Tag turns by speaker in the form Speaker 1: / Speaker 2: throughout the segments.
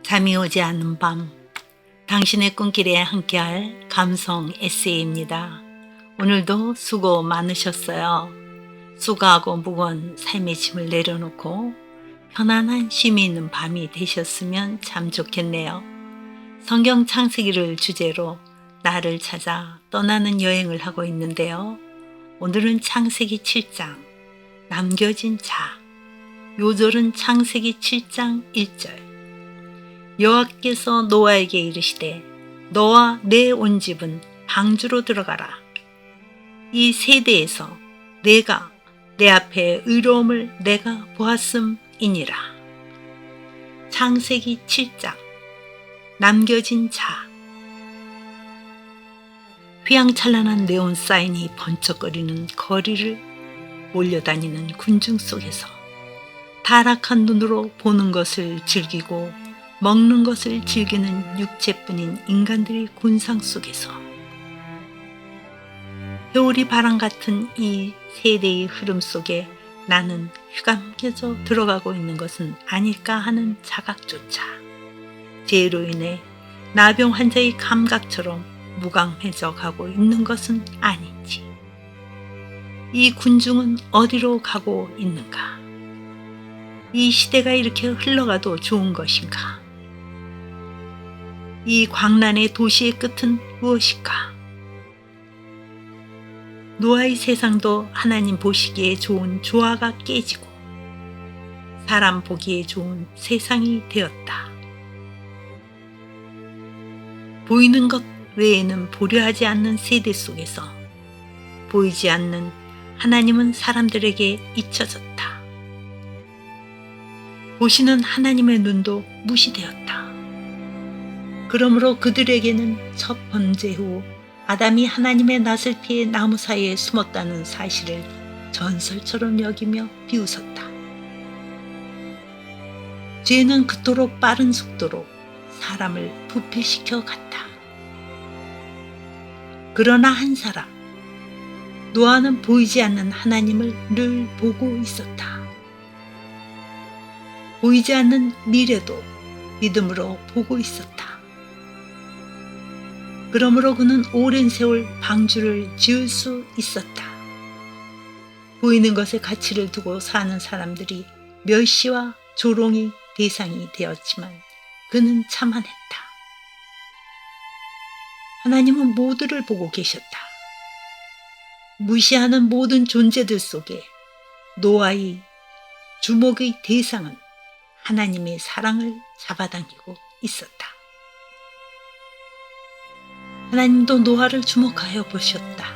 Speaker 1: 잠이 오지 않는 밤, 당신의 꿈길에 함께할 감성 에세이입니다. 오늘도 수고 많으셨어요. 수고하고 무거운 삶의 짐을 내려놓고 편안한 쉼이 있는 밤이 되셨으면 참 좋겠네요. 성경 창세기를 주제로 나를 찾아 떠나는 여행을 하고 있는데요. 오늘은 창세기 7장, 남겨진 자. 요절은 창세기 7장 1절. 여호와께서 노아에게 이르시되 너와 내 온 집은 방주로 들어가라. 이 세대에서 내가 내 앞에 의로움을 내가 보았음이니라. 창세기 7장 남겨진 자. 휘황찬란한 네온 사인이 번쩍거리는 거리를 몰려다니는 군중 속에서 타락한 눈으로 보는 것을 즐기고 먹는 것을 즐기는 육체뿐인 인간들의 군상 속에서 회오리 바람 같은 이 세대의 흐름 속에 나는 휘감겨져 들어가고 있는 것은 아닐까 하는 자각조차 죄로 인해 나병 환자의 감각처럼 무감해져 가고 있는 것은 아닌지, 이 군중은 어디로 가고 있는가? 이 시대가 이렇게 흘러가도 좋은 것인가? 이 광란의 도시의 끝은 무엇일까? 노아의 세상도 하나님 보시기에 좋은 조화가 깨지고 사람 보기에 좋은 세상이 되었다. 보이는 것 외에는 보려 하지 않는 세대 속에서 보이지 않는 하나님은 사람들에게 잊혀졌다. 보시는 하나님의 눈도 무시되었다. 그러므로 그들에게는 첫 번째 후 아담이 하나님의 낯을 피해 나무 사이에 숨었다는 사실을 전설처럼 여기며 비웃었다. 죄는 그토록 빠른 속도로 사람을 부패시켜 갔다. 그러나 한 사람, 노아는 보이지 않는 하나님을 늘 보고 있었다. 보이지 않는 미래도 믿음으로 보고 있었다. 그러므로 그는 오랜 세월 방주를 지을 수 있었다. 보이는 것에 가치를 두고 사는 사람들이 멸시와 조롱의 대상이 되었지만 그는 참아냈다. 하나님은 모두를 보고 계셨다. 무시하는 모든 존재들 속에 노아의 주목의 대상은 하나님의 사랑을 잡아당기고 있었다. 하나님도 노아를 주목하여 보셨다.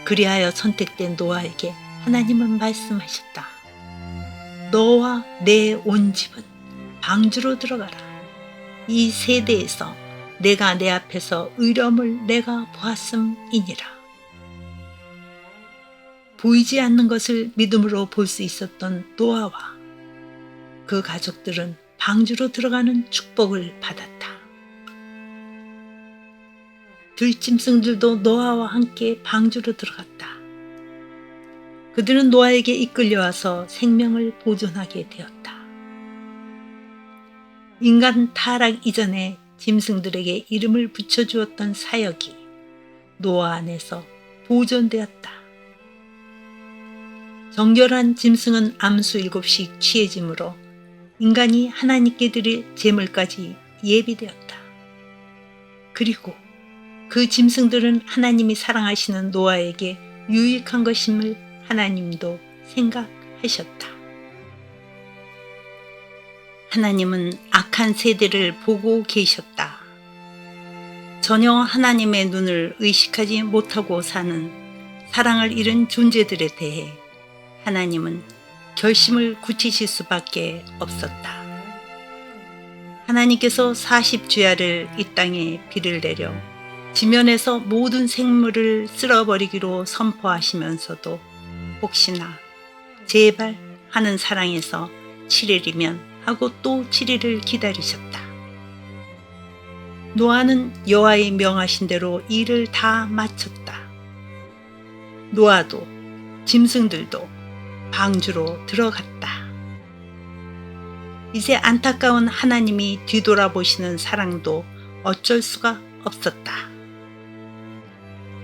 Speaker 1: 그리하여 선택된 노아에게 하나님은 말씀하셨다. 너와 내 온 집은 방주로 들어가라. 이 세대에서 내가 내 앞에서 의로움을 내가 보았음이니라. 보이지 않는 것을 믿음으로 볼 수 있었던 노아와 그 가족들은 방주로 들어가는 축복을 받았다. 들짐승들도 노아와 함께 방주로 들어갔다. 그들은 노아에게 이끌려와서 생명을 보존하게 되었다. 인간 타락 이전에 짐승들에게 이름을 붙여주었던 사역이 노아 안에서 보존되었다. 정결한 짐승은 암수 7씩 취해짐으로 인간이 하나님께 드릴 제물까지 예비되었다. 그리고 그 짐승들은 하나님이 사랑하시는 노아에게 유익한 것임을 하나님도 생각하셨다. 하나님은 악한 세대를 보고 계셨다. 전혀 하나님의 눈을 의식하지 못하고 사는 사랑을 잃은 존재들에 대해 하나님은 결심을 굳히실 수밖에 없었다. 하나님께서 40주야를 이 땅에 비를 내려 지면에서 모든 생물을 쓸어버리기로 선포하시면서도 혹시나 제발 하는 사랑에서 7일이면 하고 또 7일을 기다리셨다. 노아는 여호와의 명하신 대로 일을 다 마쳤다. 노아도 짐승들도 방주로 들어갔다. 이제 안타까운 하나님이 뒤돌아보시는 사랑도 어쩔 수가 없었다.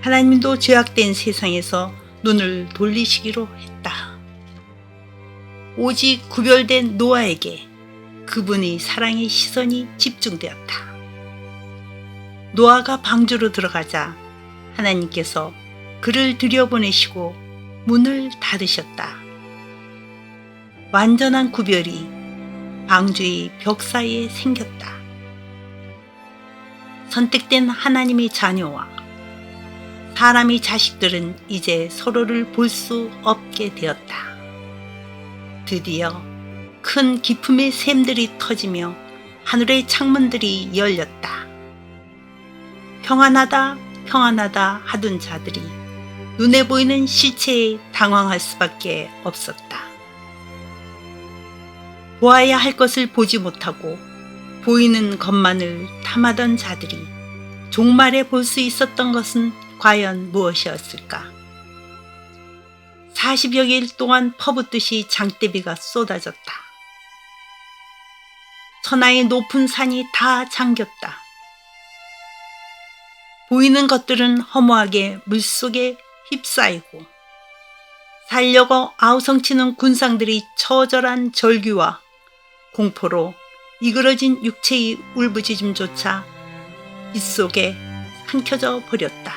Speaker 1: 하나님도 죄악된 세상에서 눈을 돌리시기로 했다. 오직 구별된 노아에게 그분의 사랑의 시선이 집중되었다. 노아가 방주로 들어가자 하나님께서 그를 들여보내시고 문을 닫으셨다. 완전한 구별이 방주의 벽 사이에 생겼다. 선택된 하나님의 자녀와 사람의 자식들은 이제 서로를 볼 수 없게 되었다. 드디어 큰 기품의 샘들이 터지며 하늘의 창문들이 열렸다. 평안하다, 평안하다 하던 자들이 눈에 보이는 실체에 당황할 수밖에 없었다. 보아야 할 것을 보지 못하고 보이는 것만을 탐하던 자들이 종말에 볼 수 있었던 것은 과연 무엇이었을까? 40여 일 동안 퍼붓듯이 장대비가 쏟아졌다. 천하의 높은 산이 다 잠겼다. 보이는 것들은 허무하게 물속에 휩싸이고 살려고 아우성치는 군상들이 처절한 절규와 공포로 이그러진 육체의 울부짖음조차 빗속에 삼켜져 버렸다.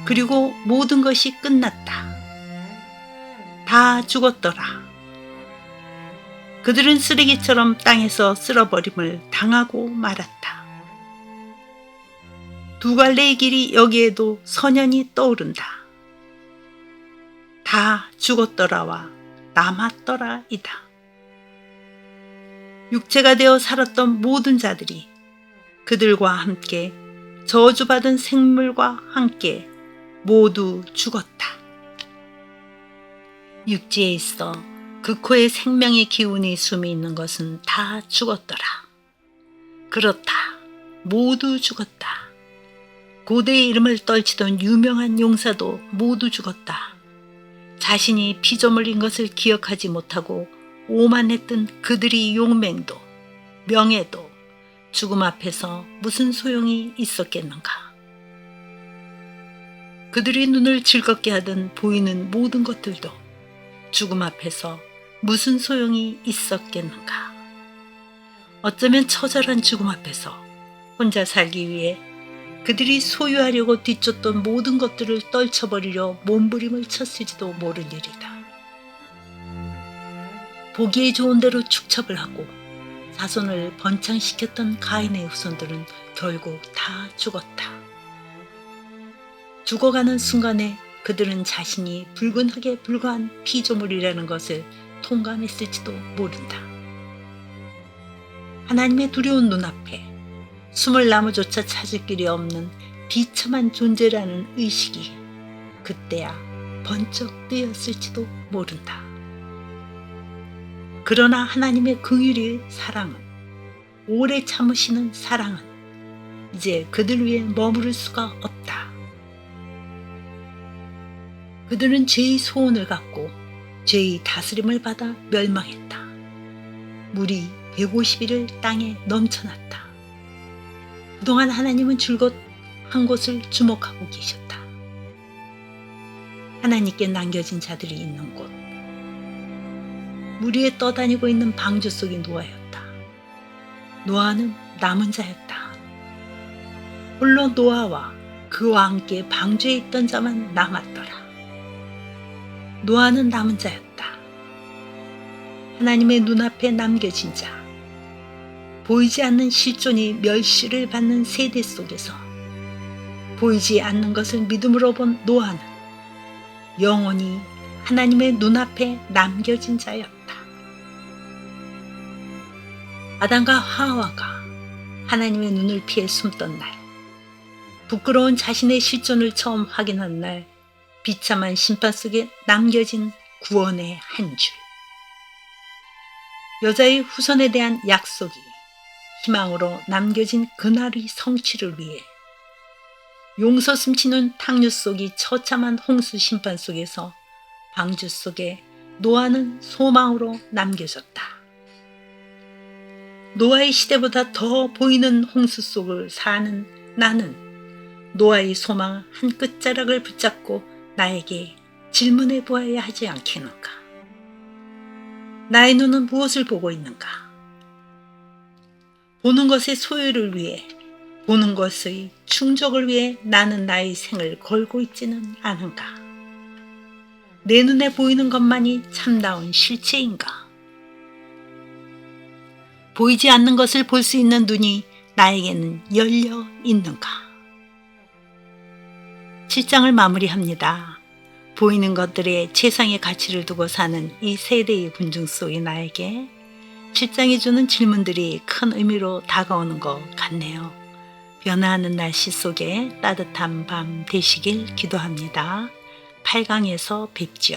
Speaker 1: 그리고 모든 것이 끝났다. 다 죽었더라. 그들은 쓰레기처럼 땅에서 쓸어버림을 당하고 말았다. 두 갈래의 길이 여기에도 선연히 떠오른다. 다 죽었더라와 남았더라이다. 육체가 되어 살았던 모든 자들이 그들과 함께 저주받은 생물과 함께 모두 죽었다. 육지에 있어 그 코에 생명의 기운이 숨이 있는 것은 다 죽었더라. 그렇다. 모두 죽었다. 고대의 이름을 떨치던 유명한 용사도 모두 죽었다. 자신이 피조물인 것을 기억하지 못하고 오만했던 그들의 용맹도 명예도 죽음 앞에서 무슨 소용이 있었겠는가. 그들의 눈을 즐겁게 하던 보이는 모든 것들도 죽음 앞에서 무슨 소용이 있었겠는가. 어쩌면 처절한 죽음 앞에서 혼자 살기 위해 그들이 소유하려고 뒤쫓던 모든 것들을 떨쳐버리려 몸부림을 쳤을지도 모를 일이다. 보기에 좋은 대로 축첩을 하고 자손을 번창시켰던 가인의 후손들은 결국 다 죽었다. 죽어가는 순간에 그들은 자신이 불근하게 불과한 피조물이라는 것을 통감했을지도 모른다. 하나님의 두려운 눈앞에 숨을 나무조차 찾을 길이 없는 비참한 존재라는 의식이 그때야 번쩍 뜨였을지도 모른다. 그러나 하나님의 긍휼의 사랑은, 오래 참으시는 사랑은 이제 그들 위에 머무를 수가 없다. 그들은 죄의 소원을 갖고 죄의 다스림을 받아 멸망했다. 물이 150일을 땅에 넘쳐났다. 그동안 하나님은 줄곧 한 곳을 주목하고 계셨다. 하나님께 남겨진 자들이 있는 곳, 물 위에 떠다니고 있는 방주 속의 노아였다. 노아는 남은 자였다. 홀로 노아와 그와 함께 방주에 있던 자만 남았더라. 노아는 남은 자였다. 하나님의 눈앞에 남겨진 자, 보이지 않는 실존이 멸시를 받는 세대 속에서 보이지 않는 것을 믿음으로 본 노아는 영원히 하나님의 눈앞에 남겨진 자였다. 아담과 하와가 하나님의 눈을 피해 숨던 날, 부끄러운 자신의 실존을 처음 확인한 날, 비참한 심판 속에 남겨진 구원의 한 줄. 여자의 후손에 대한 약속이 희망으로 남겨진 그날의 성취를 위해 용서 숨치는 탕류 속이 처참한 홍수 심판 속에서 방주 속에 노아는 소망으로 남겨졌다. 노아의 시대보다 더 보이는 홍수 속을 사는 나는 노아의 소망 한 끝자락을 붙잡고 나에게 질문해 보아야 하지 않겠는가? 나의 눈은 무엇을 보고 있는가? 보는 것의 소유를 위해, 보는 것의 충족을 위해 나는 나의 생을 걸고 있지는 않은가? 내 눈에 보이는 것만이 참다운 실체인가? 보이지 않는 것을 볼 수 있는 눈이 나에게는 열려 있는가? 7장을 마무리합니다. 보이는 것들에 최상의 가치를 두고 사는 이 세대의 군중 속의 나에게 7장이 주는 질문들이 큰 의미로 다가오는 것 같네요. 변화하는 날씨 속에 따뜻한 밤 되시길 기도합니다. 8강에서 뵙죠.